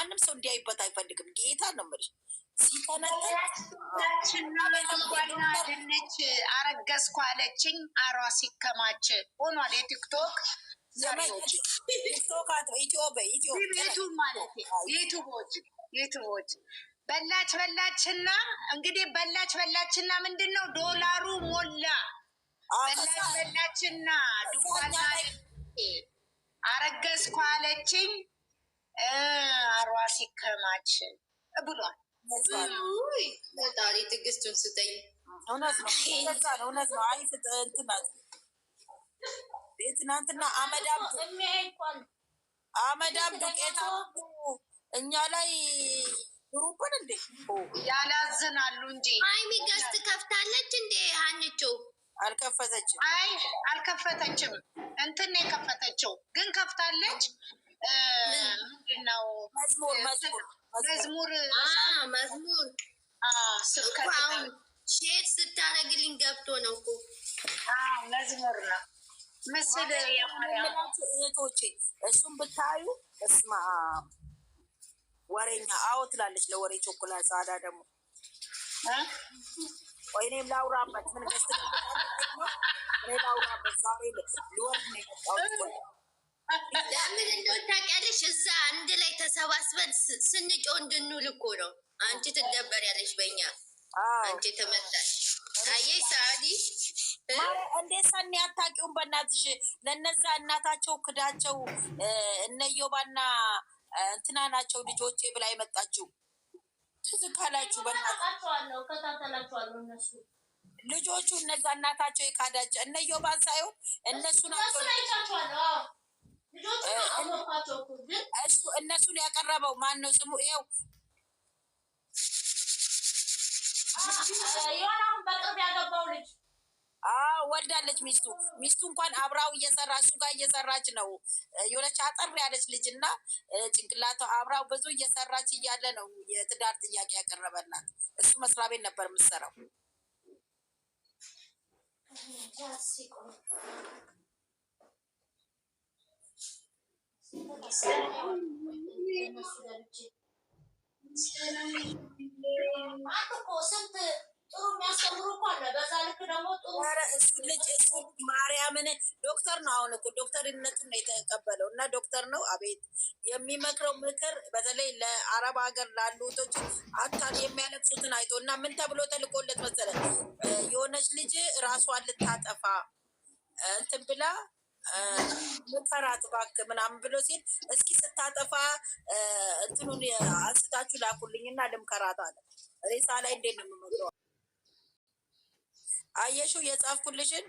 ማንም ሰው እንዲያይበት አይፈልግም። ጌታ ነው የምልሽ። ድንች አረገዝኩ አለችኝ። አሯ ሲከማች ሆኗል። የቲክቶክ ዩቱቦች በላችና እንግዲህ በላችና ምንድን ነው ዶላሩ ሞላ። በላችና ድኳና አረገዝኩ አለችኝ። አሯ ሲከማች ብሏል። ፈጣሪ ትዕግስቱን ስጠኝ። እውነት ነው። አይ ትናንትና አመዳም ዱቄታ እኛ ላይ ሩብን እንዴ ያላዝናሉ እንጂ ሀይሚ ገዝት ከፍታለች እንዴ? ሀንቹ አልከፈተችም። እንትን የከፈተችው ግን ከፍታለች። ምንድነው መዝሙር ሼር ስታረግልኝ ገብቶ ነው እኮ መዝሙር ነው ምስል እህቶቼ፣ እሱም ብታዩ እስማ ወሬኛ አዎ ትላለች። ለወሬ ቾኮላ ጻዳ ደግሞ ወይኔም ላውራበት ምን ገስት ላውራበት ዛሬ ልወርድ ነው የመጣሁት። ለምን እንደው ታውቂያለሽ? እዛ አንድ ላይ ተሰባስበን ስንጮ እንድንውል እኮ ነው። አንቺ ትደበሪያለሽ በእኛ አንቺ ተመጣሽ። አየሽ ሳዲ እንዴት ሰኒ አታውቂውም? በእናትሽ ለነዛ እናታቸው ክዳቸው እነዮባና እንትና ናቸው ልጆቼ ብላ የመጣችው ትዝ ካላችሁ በእናታቸዋለሁ ከታተላቸዋለሁ። እነሱ ልጆቹ እነዛ እናታቸው የካዳቸው እነዮባን ሳይሆን እነሱ ናቸው። እነሱን ያቀረበው ማን ነው ስሙ? ይኸው የሆነ በቅርብ ያገባው ልጅ ወልዳለች። ሚስቱ እንኳን አብራው እየሰራ እሱ ጋር እየሰራች ነው። የሆነች አጠር ያለች ልጅ እና ጭንቅላቷ አብራው ብዙ እየሰራች እያለ ነው የትዳር ጥያቄ ያቀረበላት። እሱ መስሪያ ቤት ነበር የምትሰራው። ስንት ጥሩ የሚያስተምሩ እኮ አለ። በዛ ልክ ደግሞ ጥሩ ልጅ ማርያምን ዶክተር ነው። አሁን እኮ ዶክተርነቱን ነው የተቀበለው እና ዶክተር ነው። አቤት የሚመክረው ምክር በተለይ ለአረብ ሀገር ላሉ እህቶች አታል የሚያለቅሱትን አይቶ እና ምን ተብሎ ተልቆለት መሰለህ? የሆነች ልጅ ራሷን ልታጠፋ እንትን ብላ ምከራት እባክህ ምናምን ብሎ ሲል እስኪ ስታጠፋ እንትኑን አንስታችሁ ላኩልኝና ልምከራት አለ። ሬሳ ላይ እንዴት ነው የምመክረው? አየሽው የጻፍኩልሽን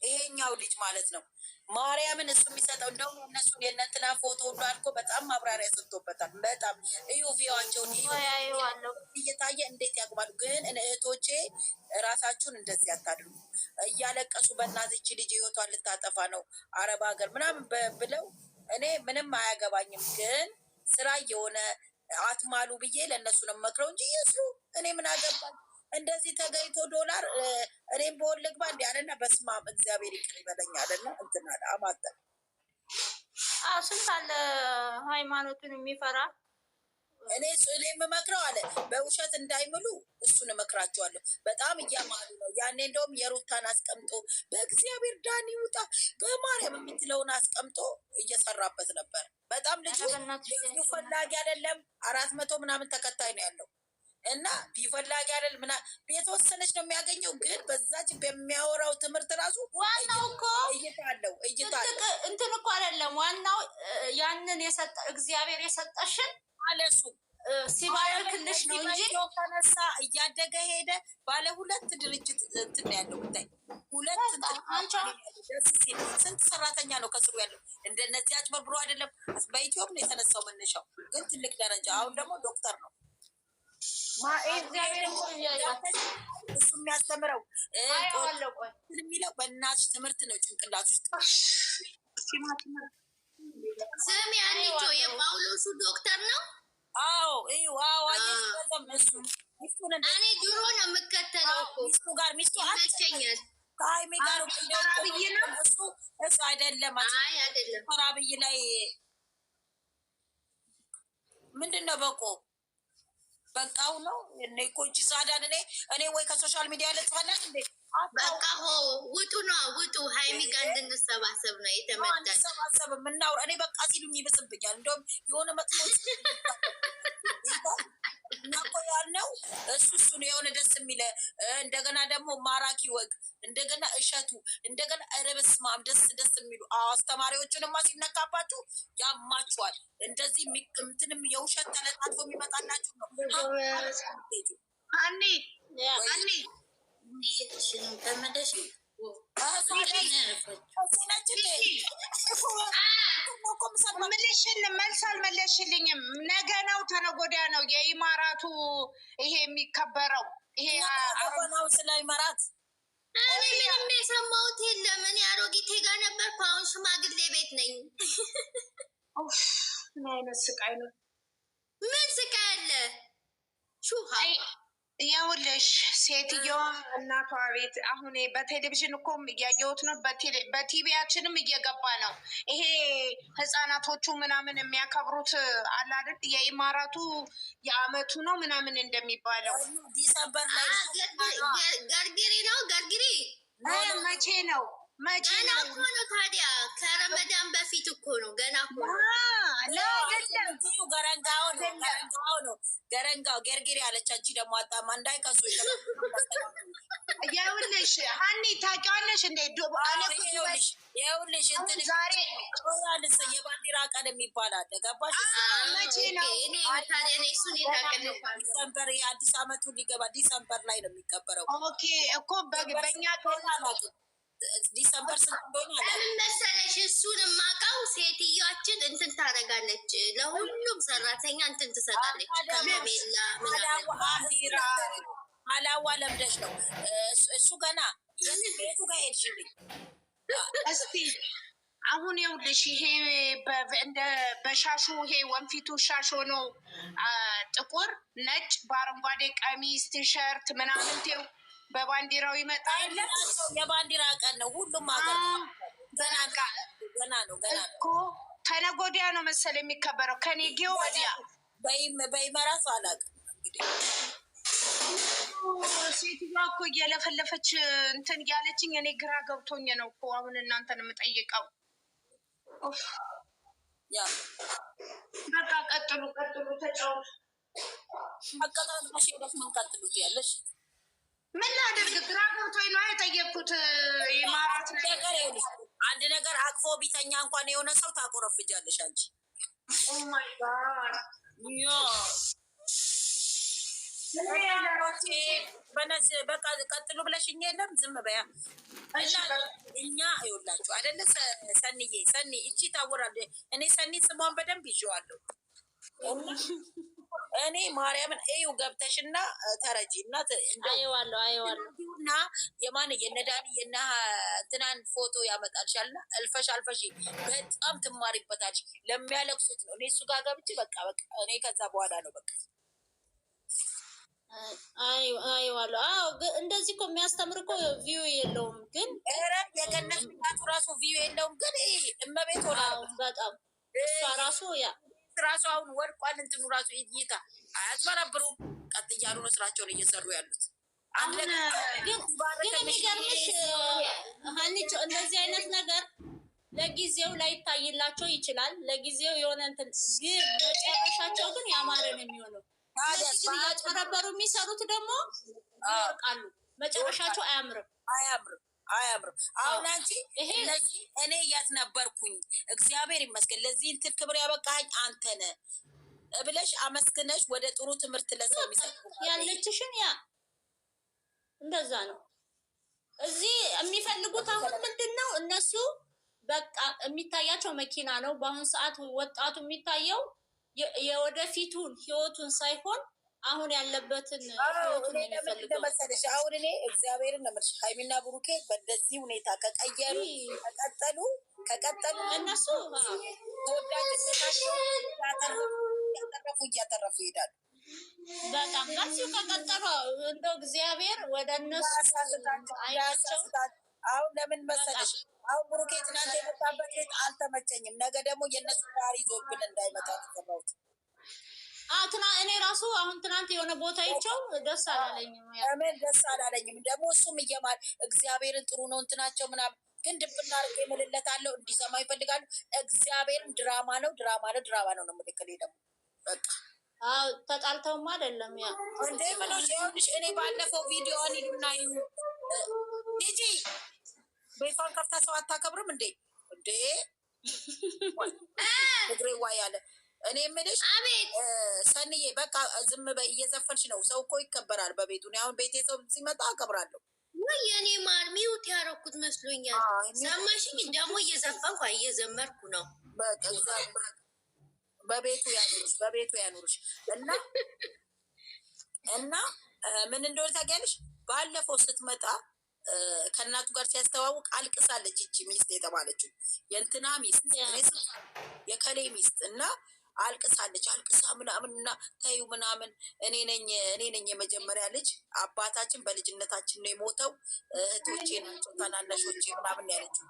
ይሄኛው ልጅ ማለት ነው ማርያምን እሱ የሚሰጠው እንደውም እነሱን የእነንትና ፎቶ ሁሉ አልኮ በጣም ማብራሪያ ሰጥቶበታል። በጣም እዩ ቪዋቸውን እየታየ እንዴት ያቅባሉ። ግን እህቶቼ ራሳችሁን እንደዚህ አታድርጉ። እያለቀሱ በእናትች ልጅ ህይወቷን ልታጠፋ ነው አረብ ሀገር ምናምን ብለው እኔ ምንም አያገባኝም። ግን ስራ የሆነ አትማሉ ብዬ ለእነሱ ነው መክረው እንጂ ይስሩ። እኔ ምን አገባኝ? እንደዚህ ተገኝቶ ዶላር እኔም በወል ልግባ እንዲ አለና በስማም እግዚአብሔር ይቅር ይበለኝ አለና እንትና አማጠ ስንት አለ ሃይማኖቱን የሚፈራ እኔ የምመክረው አለ በውሸት እንዳይምሉ እሱን እመክራቸዋለሁ። በጣም እያማሉ ነው። ያኔ እንደውም የሩታን አስቀምጦ በእግዚአብሔር ዳኒ ውጣ በማርያም የምትለውን አስቀምጦ እየሰራበት ነበር። በጣም ልጁ ፈላጊ አይደለም። 400 ምናምን ተከታይ ነው ያለው እና ቢፈላጊ አይደል ምና የተወሰነች ነው የሚያገኘው። ግን በዛች በሚያወራው ትምህርት ራሱ ዋናው እኮ እይታለው እንትን እኮ አይደለም። ዋናው ያንን የሰጠ እግዚአብሔር የሰጠሽን አለሱ ሲባርክልሽ ነው እንጂ ተነሳ እያደገ ሄደ። ባለ 2 ድርጅት እንትን ያለው ብታይ 2 ስንት ሰራተኛ ነው ከስሩ ያለው። እንደነዚህ አጭበርብሮ አይደለም። በኢትዮጵያ ነው የተነሳው መነሻው፣ ግን ትልቅ ደረጃ። አሁን ደግሞ ዶክተር ነው እሱ የሚያስተምረው የሚለው በእናትሽ ትምህርት ነው ጭንቅላት ውስጥ። ስሚ አንቺ የጳውሎሱ ዶክተር ነው። አዎ እኔ ድሮ ነው የምከተለው እኮ ሚስቱ ይመቸኛል። ከሀይሜ ጋር ብይ ነው እሱ አይደለም። አይደለም ብይ ላይ ምንድን ነው በቆ በቃው ነው እኔ ኮቺ ሳዳን እኔ ወይ ከሶሻል ሚዲያ ልጥፋላት እንዴ? በቃ ውጡ ነው ውጡ። ሀይሚ ጋር እንድንሰባሰብ ነው የተመጣ ሰባሰብ የምናውራ እኔ በቃ ሲሉኝ ይብስብኛል። እንደውም የሆነ መጥፎ እና እኮ ያልነው እሱ ነው የሆነ ደስ የሚለ እንደገና ደግሞ ማራኪ ወግ እንደገና እሸቱ እንደገና ረበስ ማም ደስ የሚሉ አስተማሪዎችንማ ሲነካባችሁ ያማችኋል። እንደዚህ እንትንም የውሸት ተለጣጥፎ የሚመጣላችሁ ነው። አኒ ተመለሽ ምልሽን መልስ አልመለሽልኝም። ነገ ነው ተነገ ወዲያ ነው የኢማራቱ ይሄ የሚከበረው። ይሄ ነው ስለ ኢማራት እኔ ምንም የሰማሁት የለም። እኔ አሮጊቴ ጋር ነበርኩ። አሁን ሽማግሌ ቤት ነኝ። ምን አይነት ስቃይ ነው? ምን ስቃይ አለ? ሹሃ ይኸውልሽ ሴትዮዋ እናቷ ቤት አሁን በቴሌቪዥን እኮ እያየሁት ነው። በቲቪያችንም እየገባ ነው። ይሄ ህፃናቶቹ ምናምን የሚያከብሩት አለ አይደል? የኢማራቱ የአመቱ ነው ምናምን እንደሚባለው ዲሰምበር ላይ ገርግሪ ነው። ገርግሪ መቼ ነው? ገና እኮ ነው። ታዲያ ከረመዳን በፊት እኮ ነው። ገና እኮ ገረንጋው ገርጌሬ አለች። አንቺ ደግሞ አጣማ እንዳይከሱ ይኸውልሽ ሀኒ ታውቂዋለሽ እንዴ? ይኸውልሽ እንትን ዛሬ የባንዲራ ቀን የሚባል አለ። ገባሽ? መቼ ነው? ዲሰምበር የአዲስ አመቱ ሊገባ ዲሰምበር ላይ ነው የሚከበረው። ኦኬ እኮ በኛ ዲሰምበር ስንት እንደሆነ ለምን መሰለሽ? እሱን የማውቀው ሴትዮዋችን እንትን ታደርጋለች፣ ለሁሉም ሰራተኛ እንትን ትሰጣለች። ከመሜላ አላዋ ለምደሽ ነው እሱ ገና ቤቱ ጋር ሄድሽልኝ። እስቲ አሁን ይኸውልሽ ይሄ እንደ በሻሹ ይሄ ወንፊቱ ሻሽ ሆኖ ጥቁር ነጭ በአረንጓዴ ቀሚስ ቲሸርት ምናምን ቴው በባንዲራው ይመጣል። የባንዲራ ቀን ነው። ሁሉም ሀገር ገና ነው እኮ ከነገ ወዲያ ነው መሰል የሚከበረው። ከኔጌ ወዲያ በይመራሱ አላውቅም። እንግዲህ ሴትዮዋ እኮ እየለፈለፈች እንትን እያለችኝ እኔ ግራ ገብቶኝ ነው እኮ አሁን እናንተን የምጠይቀው። በቃ ቀጥሉ ተጫወቱ። አቀጣጥሽ ሄደሽ ምን ቀጥሉት ያለሽ ምን ላድርግ? ግራ ገብቶኝ ነው የጠየቅኩት። የማራት ነገር አንድ ነገር አቅፎ ቢተኛ እንኳን የሆነ ሰው ታቆረፍጃለሽ አንቺ። ኦ ማይ ጋድ በቃ ቀጥሉ ብለሽኝ የለም ዝም በያ እኛ ይኸውላችሁ አይደለ ሰኒ እቺ ታወራለ። እኔ ሰኒ ስሟን በደንብ ይዤዋለሁ። እኔ ማርያምን እዩ ገብተሽና ተረጂ እና አየዋለሁ እና የማን የነዳኒ የና እንትናን ፎቶ ያመጣልሻልና አልፈሽ በጣም ትማሪበታለሽ። ለሚያለቅሱት ነው። እኔ እሱ ጋር ገብቼ በቃ እኔ ከዛ በኋላ ነው በቃ አየዋለሁ። እንደዚህ እኮ የሚያስተምር እኮ ቪው የለውም ግን የገነት ሚላቱ ራሱ ቪው የለውም ግን እመቤት ሆና በጣም እሷ ራሱ አሁን ወድቋል። እንትኑ ራሱ እይታ አያስበረብሩም። ቀጥ እያሉ ነው ስራቸውን እየሰሩ ያሉት። ግን የሚገርምሽ ሀኒቾ እንደዚህ አይነት ነገር ለጊዜው ላይታይላቸው ይችላል። ለጊዜው የሆነ እንትን ግን መጨረሻቸው ግን ያማረ ነው የሚሆነው። እነዚህ ግን እያጨረበሩ የሚሰሩት ደግሞ ይወርቃሉ። መጨረሻቸው አያምርም። አሁን አንቺ እኔ የት ነበርኩኝ? እግዚአብሔር ይመስገን ለዚህ እንትን ክብር ያበቃኸኝ አንተ ነህ ብለሽ አመስግነሽ ወደ ጥሩ ትምህርት ለሰው የሚሰጥ ያለችሽን እንደዛ ነው። እዚህ የሚፈልጉት አሁን ምንድን ነው? እነሱ በቃ የሚታያቸው መኪና ነው። በአሁኑ ሰዓት ወጣቱ የሚታየው የወደፊቱን ህይወቱን ሳይሆን አሁን ያለበትን ህይወቱን የሚፈልገው መሰለሽ። አሁን እኔ እግዚአብሔርን ነው የምልሽ ሀይሚና ብሩኬ በእንደዚህ ሁኔታ ከቀጠሉ እነሱ ተወዳጅነታቸው እያተረፉ ይሄዳሉ። በጣም ከዚሁ ከቀጠሉ እንደው እግዚአብሔር ወደ እነሱ አይናቸው። አሁን ለምን መሰለሽ አሁን ብሩኬ ትናንት የመጣበት ቤት አልተመቸኝም። ነገ ደግሞ የእነሱ ባህሪ ይዞብን እንዳይመጣ ተፈራሁት። እኔ ራሱ አሁን ትናንት የሆነ ቦታ ይቸው ደስ አላለኝም። ለምን ደስ አላለኝም? ደግሞ እሱም እየማር እግዚአብሔርን ጥሩ ነው እንትናቸው ምናምን ግን ድብና አድርጌ እምልለታለሁ እንዲሰማ ይፈልጋሉ። እግዚአብሔርን ድራማ ነው ነው የምልክል ደግሞ በቃ ተጣልተውማ አይደለም ያ እንዴ ምኖች ይኸውልሽ፣ እኔ ባለፈው ቪዲዮዋን ሂዱና ሂጂ ቤቷን ከፍታ ሰው አታከብርም እንዴ እግሬ ዋ ያለ እኔ የምልሽ ሰንዬ በቃ ዝም በይ፣ እየዘፈንሽ ነው። ሰው እኮ ይከበራል በቤቱ። አሁን ቤቴ ሰው ሲመጣ አከብራለሁ። የኔ ማር ሚውት ያደረኩት መስሎኛል። ሰማሽኝ? ደግሞ እየዘፈንኩ እየዘመርኩ ነው። በቤቱ ያኑርሽ እና ምን እንደሆነ ታውቂያለሽ? ባለፈው ስትመጣ ከእናቱ ጋር ሲያስተዋውቅ አልቅሳለች። ይቺ ሚስት የተባለችው የእንትና ሚስት የከሌ ሚስት እና አልቅሳለች። አልቅሳ ምናምን እና ተይው ምናምን እኔ ነኝ የመጀመሪያ ልጅ፣ አባታችን በልጅነታችን ነው የሞተው፣ እህቶቼ ናቸው ታናናሾቼ ምናምን ያለችው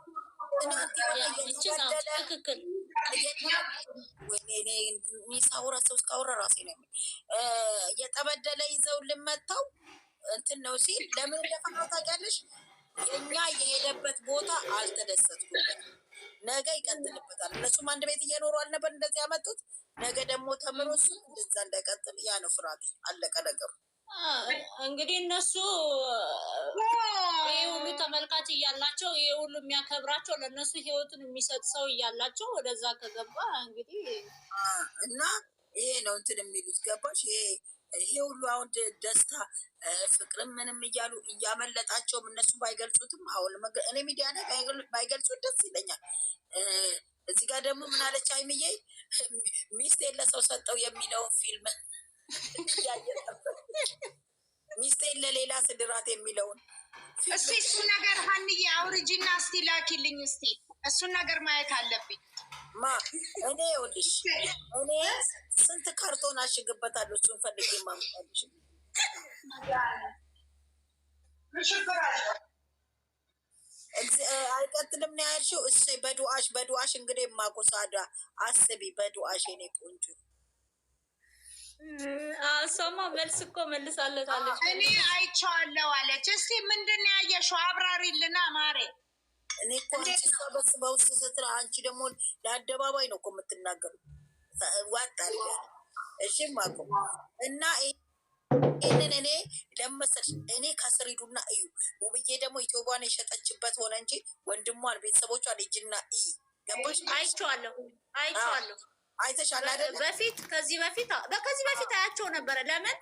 ሚሳውራ ሰው እስካወራ ራሴ ነው እየጠበደለ ይዘው ልመታው እንትን ነው ሲል ለምን እንደፈራው ታውቂያለሽ? የኛ የሄደበት ቦታ አልተደሰትኩበት። ነገ ይቀጥልበታል። እነሱም አንድ ቤት እየኖሩ አልነበር እንደዚህ ያመጡት። ነገ ደግሞ ተምሮ እሱ እንደዛ እንዳይቀጥል ያ ነው ፍርሃቴ። አለቀ ነገሩ። እንግዲህ እነሱ ይሄ ሁሉ ተመልካች እያላቸው ይሄ ሁሉ የሚያከብራቸው ለእነሱ ህይወቱን የሚሰጥ ሰው እያላቸው ወደዛ ከገባ እንግዲህ እና ይሄ ነው እንትን የሚሉት ገባሽ? ይሄ ሁሉ አሁን ደስታ ፍቅርም ምንም እያሉ እያመለጣቸውም እነሱ ባይገልጹትም አሁን እኔ ሚዲያ ላይ ባይገልጹት ደስ ይለኛል። እዚህ ጋር ደግሞ ምን አለች አይምዬ ሚስቴን ለሰው ሰጠው የሚለውን ፊልም ሚስቴን ለሌላ ስድራት የሚለውን እስቲ እሱ ነገር ሀንዬ አውርጂና እስቲ ላኪልኝ። እስቲ እሱን ነገር ማየት አለብኝ። እኔ ይኸውልሽ እኔ ስንት ካርቶን አሽግበታለሁ። እሱን ፈልጌ ማምጣልሽ አይቀጥልም ነው ያልሽው። እሰይ በዱአሽ እንግዲህ ማቆሳዳ አስቢ በዱአሽ የኔ ቆንጆ። እሷማ መልስ እኮ መልሳለታለች። እኔ አይቼዋለሁ አለች። እስቲ ምንድን ነው ያየሽው? አብራሪልና ማሬ። እኔ እኮ አንቺ በውስጥ ስትራ አንቺ ደግሞ ለአደባባይ ነው እኮ የምትናገሩ። ዋጣል እሺ ማቆ እና ይህንን እኔ ለመሰልሽ እኔ ከስር ሂዱና እዩ። ውብዬ ደግሞ ኢትዮጵያን የሸጠችበት ሆነ እንጂ ወንድሟን ቤተሰቦቿን ልጅና ገባሽ? አይቼዋለሁ አይተሻል አይደል? በፊት ከዚህ በፊት አያቸው ነበረ። ለምን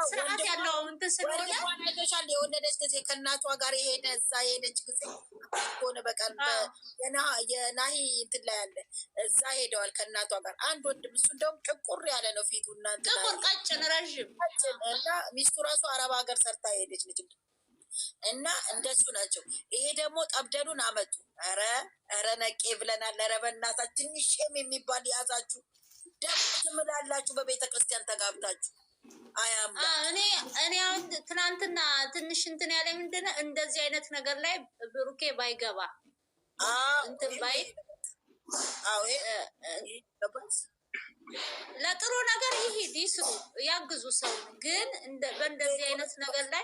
ስርዓት ያለው እንትን ስለሆነ አይተሻል። የወለደች ጊዜ ከእናቷ ጋር እዛ የሄደች ጊዜ ሆነ በቀር የናሂ እንትን ላይ ያለ እዛ ሄደዋል ከእናቷ ጋር አንድ ወንድም። እሱ እንደውም ጥቁር ያለ ነው ፊቱ እና ጥቁር ቀጭን ረዥም እና ሚስቱ ራሱ አረብ ሀገር ሰርታ የሄደች ልጅ እና እንደሱ ናቸው። ይሄ ደግሞ ጠብደሉን አመጡ። ኧረ ነቄ ብለናል። ኧረ በእናታችሁ ትንሽ የሚባል የያዛችሁ ደስ ትምላላችሁ በቤተ ክርስቲያን ተጋብታችሁ። እኔ አሁን ትናንትና ትንሽ እንትን ያለ ምንድን ነው እንደዚህ አይነት ነገር ላይ ብሩኬ ባይገባ እንትን ባይ ለጥሩ ነገር ይሄድ ይስሩ፣ ያግዙ ሰው። ግን በእንደዚህ አይነት ነገር ላይ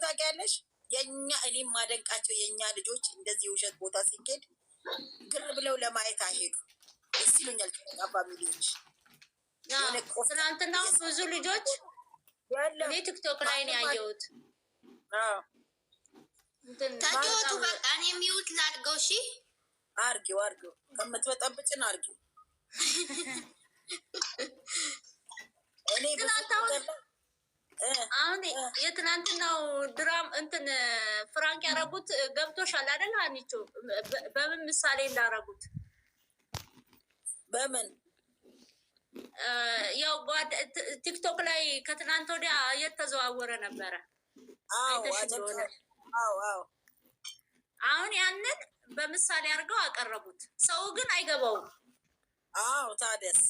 ታውቂያለሽ፣ እኔ ማደንቃቸው የእኛ ልጆች እንደዚህ ውሸት ቦታ ሲኬድ ግር ብለው ለማየት አይሄዱ ደስ ይሉኛል። አባሚ ልጆች ትናንትና ብዙ ልጆች እኔ ቲክቶክ ላይ ነው ያየሁት። ተጫወቱ በቃ። እኔ ሚውት ላድርገው። እሺ አርጊው ከምትበጠብጭን አርጊው። አሁን የትናንትናው ድራም እንትን ፍራንክ ያደረጉት ገብቶሻል አይደል? አንቺ በምን ምሳሌ እንዳደረጉት በምን ያው ቲክቶክ ላይ ከትናንት ወዲያ እየተዘዋወረ ነበረ። አሁን ያንን በምሳሌ አድርገው አቀረቡት። ሰው ግን አይገባውም። ታዲያስ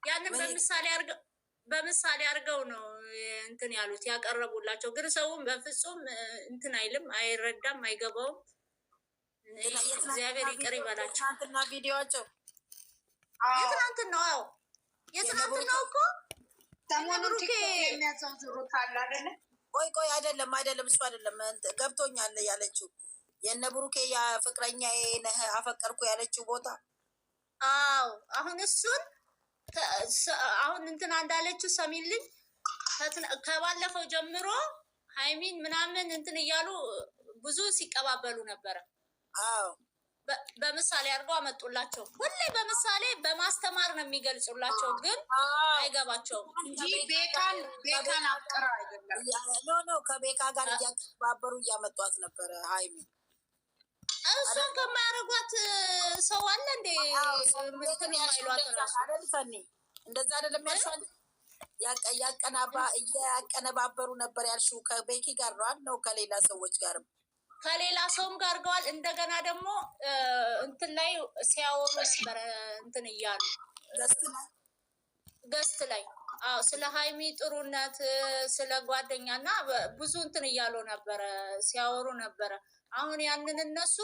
ያንን በምሳሌ አድርገው ነው እንትን ያሉት ያቀረቡላቸው። ግን ሰውም በፍጹም እንትን አይልም፣ አይረዳም፣ አይገባውም። እግዚአብሔር ይቅር ይበላቸው። ትናንትና ቪዲዮቸው የትናንትናው እኮ ሰሞኑን ቲክቶክ የሚያዘውዝሩት አለ አይደለ? ቆይ አይደለም እሱ አይደለም ገብቶኛል ያለችው የነ ብሩኬ ፍቅረኛ ነህ አፈቀርኩ ያለችው ቦታ። አዎ አሁን እሱን አሁን እንትና እንዳለችው ሰሚልኝ ከባለፈው ጀምሮ ሃይሚን ምናምን እንትን እያሉ ብዙ ሲቀባበሉ ነበረ። አዎ በምሳሌ አድርገው አመጡላቸው። ሁሌ በምሳሌ በማስተማር ነው የሚገልጹላቸው፣ ግን አይገባቸውም እንጂ ቤካን አፍቅራ አይደለም። ኖ ከቤካ ጋር እያቀባበሩ እያመጧት ነበረ ሃይሚ። እሷን ከማያደርጓት ሰው አለ እንዴ? ምንትን የማይሏት ራሱ እንደዛ አይደለም ያልሻል። እያቀነባበሩ ነበር ያልሽው ከቤኪ ጋር ነው ከሌላ ሰዎች ጋርም ከሌላ ሰውም ጋር አድርገዋል። እንደገና ደግሞ እንትን ላይ ሲያወሩ ነበረ እንትን እያሉ ገስት ላይ አዎ፣ ስለ ሃይሚ ጥሩነት ስለ ጓደኛና ብዙ እንትን እያሉ ነበረ ሲያወሩ ነበረ። አሁን ያንን እነሱ